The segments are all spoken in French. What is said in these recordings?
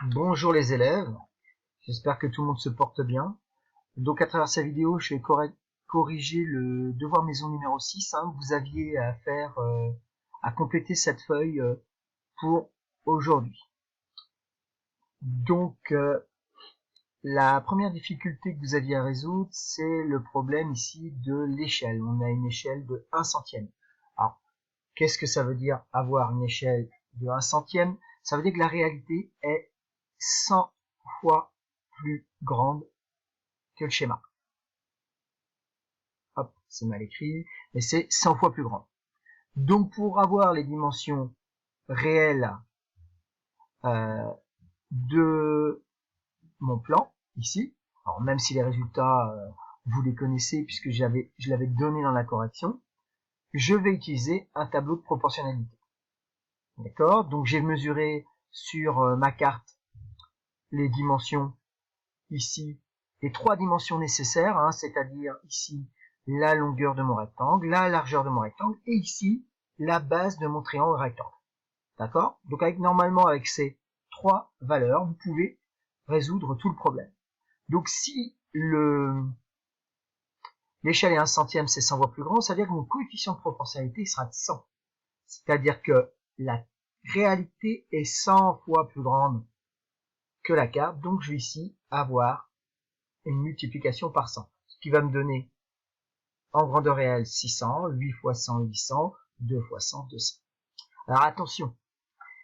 Bonjour les élèves, j'espère que tout le monde se porte bien. Donc à travers cette vidéo, je vais corriger le devoir maison numéro 6. Vous aviez à faire, à compléter cette feuille pour aujourd'hui. Donc la première difficulté que vous aviez à résoudre, c'est le problème ici de l'échelle. On a une échelle de 1 centième. Alors, qu'est-ce que ça veut dire avoir une échelle de 1 centième? Ça veut dire que la réalité est 100 fois plus grande que le schéma. Hop, c'est mal écrit, mais c'est 100 fois plus grand. Donc pour avoir les dimensions réelles de mon plan, ici, alors même si les résultats, vous les connaissez puisque je l'avais donné dans la correction, je vais utiliser un tableau de proportionnalité. D'accord? Donc j'ai mesuré sur ma carte les dimensions ici, les 3 dimensions nécessaires, c'est-à-dire ici la longueur de mon rectangle, la largeur de mon rectangle, et ici la base de mon triangle rectangle. D'accord? Donc normalement avec ces 3 valeurs, vous pouvez résoudre tout le problème. Donc si l'échelle est 1 centième, c'est 100 fois plus grand, ça veut dire que mon coefficient de proportionnalité sera de 100. C'est-à-dire que la réalité est 100 fois plus grande que la carte, donc je vais ici avoir une multiplication par 100, ce qui va me donner en grandeur réelle 600, 8 fois 100, 800, 2 fois 100, 200. Alors attention,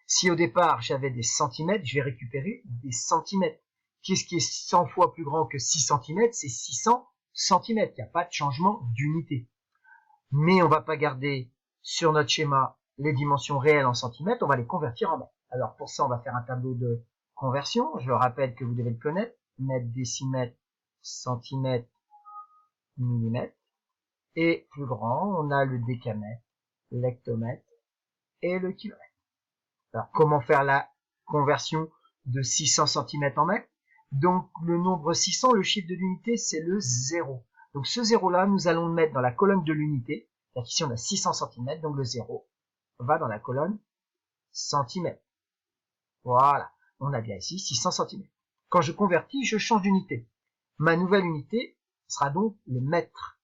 si au départ j'avais des centimètres, je vais récupérer des centimètres. Qu'est-ce qui est 100 fois plus grand que 6 centimètres? C'est 600 centimètres. Il n'y a pas de changement d'unité. Mais on ne va pas garder sur notre schéma les dimensions réelles en centimètres, on va les convertir en mètres. Alors pour ça, on va faire un tableau de conversion. Je le rappelle que vous devez le connaître. Mètre, décimètre, centimètre, millimètre. Et plus grand, on a le décamètre, l'hectomètre et le kilomètre. Alors, comment faire la conversion de 600 cm en mètres? Donc, le nombre 600, le chiffre de l'unité, c'est le 0. Donc, ce 0-là, nous allons le mettre dans la colonne de l'unité. Donc, ici, on a 600 cm, donc le 0 va dans la colonne centimètres. Voilà, on a bien ici 600 cm. Quand je convertis, je change d'unité. Ma nouvelle unité sera donc le mètre.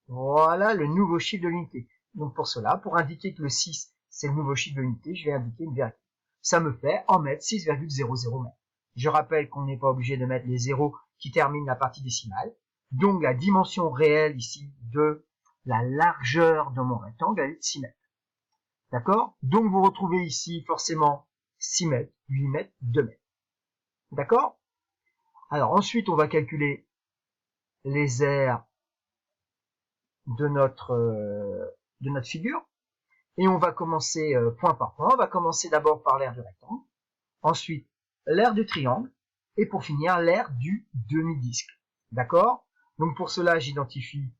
Voilà le nouveau chiffre de l'unité. Donc pour cela, pour indiquer que le 6, c'est le nouveau chiffre de l'unité, je vais indiquer une virgule. Ça me fait en mètres 6,00 mètres. Je rappelle qu'on n'est pas obligé de mettre les zéros qui terminent la partie décimale. Donc la dimension réelle ici de la largeur de mon rectangle, elle est de 6 mètres. D'accord? Donc vous retrouvez ici forcément 6 mètres, 8 mètres, 2 mètres. D'accord? Alors ensuite, on va calculer les aires de notre figure. Et on va commencer point par point. On va commencer d'abord par l'aire du rectangle, ensuite l'aire du triangle, et pour finir l'aire du demi-disque. D'accord? Donc pour cela, j'identifie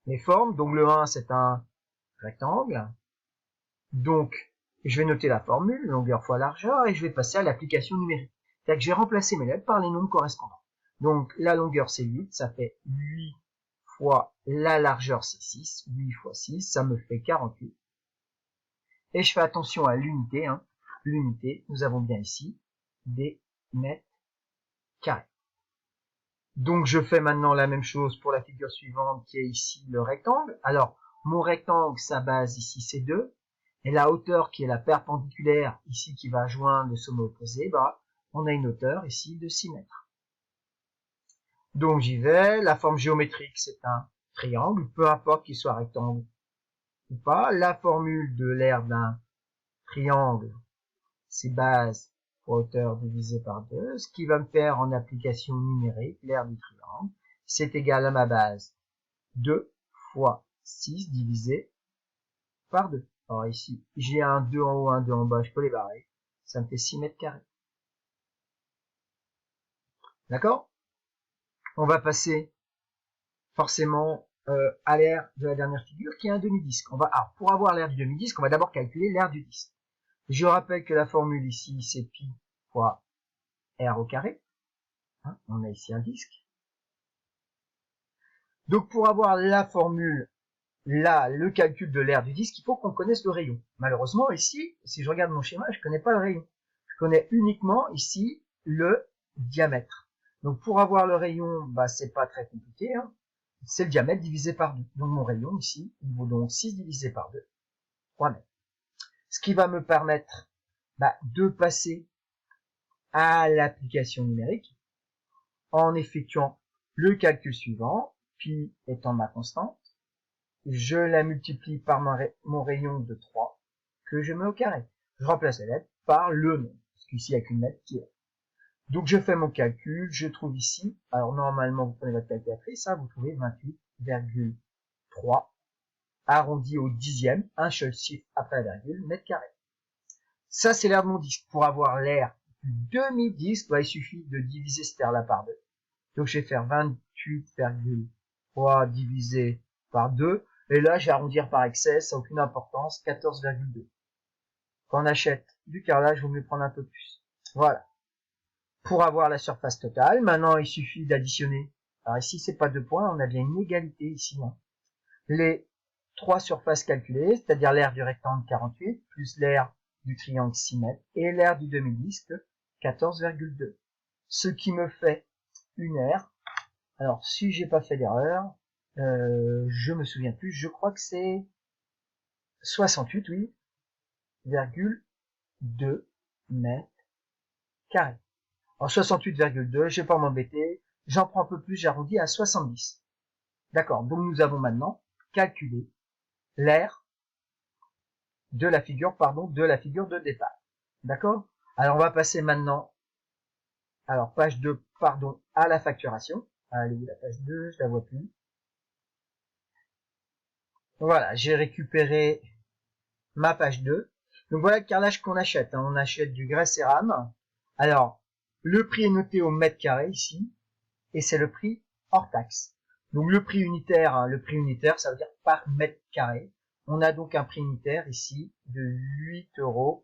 les formes. Donc le 1, c'est un rectangle. Donc je vais noter la formule, longueur fois largeur, et je vais passer à l'application numérique. C'est-à-dire que je vais remplacer mes lettres par les nombres correspondants. Donc la longueur, c'est 8, ça fait 8 fois la largeur, c'est 6. 8 fois 6, ça me fait 48. Et je fais attention à l'unité. L'unité, nous avons bien ici des mètres carrés. Donc je fais maintenant la même chose pour la figure suivante qui est ici le rectangle. Alors mon rectangle, sa base ici c'est 2. Et la hauteur qui est la perpendiculaire ici qui va joindre le sommet opposé, on a une hauteur ici de 6 mètres. Donc j'y vais. La forme géométrique, c'est un triangle, peu importe qu'il soit rectangle ou pas. La formule de l'aire d'un triangle, c'est base fois hauteur divisé par 2, ce qui va me faire en application numérique, l'aire du triangle, c'est égal à ma base 2 fois 6 divisé par 2. Alors ici, j'ai un 2 en haut, un 2 en bas, je peux les barrer, ça me fait 6 mètres carrés. D'accord? On va passer forcément à l'aire de la dernière figure qui est un demi-disque. Alors, pour avoir l'aire du demi-disque, on va d'abord calculer l'aire du disque. Je rappelle que la formule ici, c'est pi fois r au carré. On a ici un disque. Donc pour avoir la formule, là, le calcul de l'aire du disque, il faut qu'on connaisse le rayon. Malheureusement, ici, si je regarde mon schéma, je ne connais pas le rayon. Je connais uniquement ici le diamètre. Donc pour avoir le rayon, bah, c'est pas très compliqué, hein. C'est le diamètre divisé par 2. Donc mon rayon ici, il vaut donc 6 divisé par 2, 3 mètres. Ce qui va me permettre de passer à l'application numérique en effectuant le calcul suivant, pi étant ma constante, je la multiplie par mon rayon de 3 que je mets au carré. Je remplace la lettre par le nombre, parce qu'ici il n'y a qu'une lettre qui est. Donc je fais mon calcul, je trouve ici, alors normalement vous prenez votre calculatrice, vous trouvez 28,3 arrondi au dixième, un seul chiffre après la virgule, mètre carré. Ça c'est l'aire de mon disque. Pour avoir l'aire du demi-disque, il suffit de diviser cette aire là par 2. Donc je vais faire 28,3 divisé par 2, et là je vais arrondir par excès, ça n'a aucune importance, 14,2. Quand on achète du carrelage, il vaut mieux prendre un peu plus. Voilà. Pour avoir la surface totale, maintenant il suffit d'additionner. Alors ici c'est pas 2 points, on a bien une égalité ici. Les 3 surfaces calculées, c'est-à-dire l'aire du rectangle 48, plus l'aire du triangle 6 mètres, et l'aire du demi-disque 14,2. Ce qui me fait une aire. Alors si j'ai pas fait d'erreur, je me souviens plus, je crois que c'est 68, oui, 2 mètres carrés. Alors 68,2, je vais pas m'embêter, j'en prends un peu plus, j'arrondis à 70. D'accord, donc nous avons maintenant calculé l'aire de la figure, de départ. D'accord? Alors on va passer maintenant, alors page 2, à la facturation. Allez, la page 2, je la vois plus. Voilà, j'ai récupéré ma page 2. Donc voilà le carrelage qu'on achète. On achète du grès cérame. Alors, le prix est noté au mètre carré ici, et c'est le prix hors taxe. Donc le prix unitaire, ça veut dire par mètre carré. On a donc un prix unitaire ici de 8,90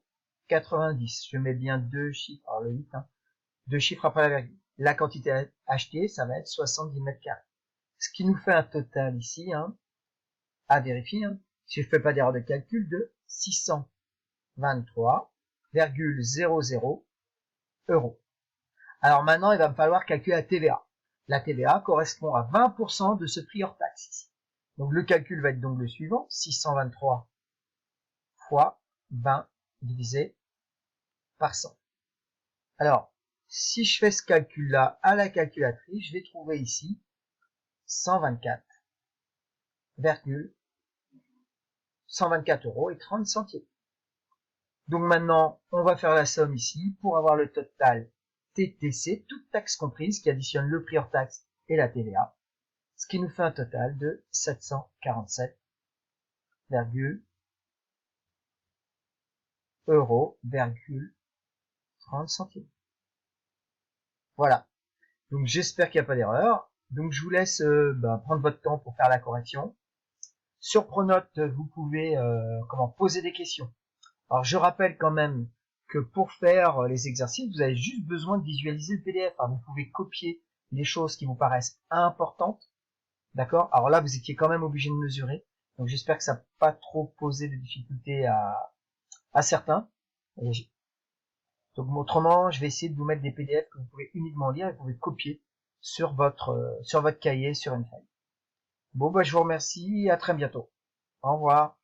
€. Je mets bien 2 chiffres, alors le 8, 2 chiffres après la virgule. La quantité achetée, ça va être 70 mètres carrés. Ce qui nous fait un total ici, à vérifier, si je ne fais pas d'erreur de calcul, de 623,00 €. Alors maintenant, il va me falloir calculer la TVA. La TVA correspond à 20% de ce prix hors taxe ici. Donc le calcul va être donc le suivant, 623 fois 20 divisé par 100. Alors, si je fais ce calcul-là à la calculatrice, je vais trouver ici 124 € et 30 centimes. Donc maintenant, on va faire la somme ici pour avoir le total TTC, toute taxe comprise, qui additionne le prix hors taxe et la TVA, ce qui nous fait un total de 747 € 30 centimes. Voilà. Donc j'espère qu'il n'y a pas d'erreur. Donc je vous laisse prendre votre temps pour faire la correction. Sur Pronote, vous pouvez poser des questions. Alors je rappelle quand même que pour faire les exercices, vous avez juste besoin de visualiser le PDF. Vous pouvez copier les choses qui vous paraissent importantes. D'accord? Alors là, vous étiez quand même obligé de mesurer. Donc j'espère que ça n'a pas trop posé de difficultés à certains. Donc autrement, je vais essayer de vous mettre des PDF que vous pouvez uniquement lire et que vous pouvez copier sur votre cahier, sur une feuille. Bon, je vous remercie et à très bientôt. Au revoir.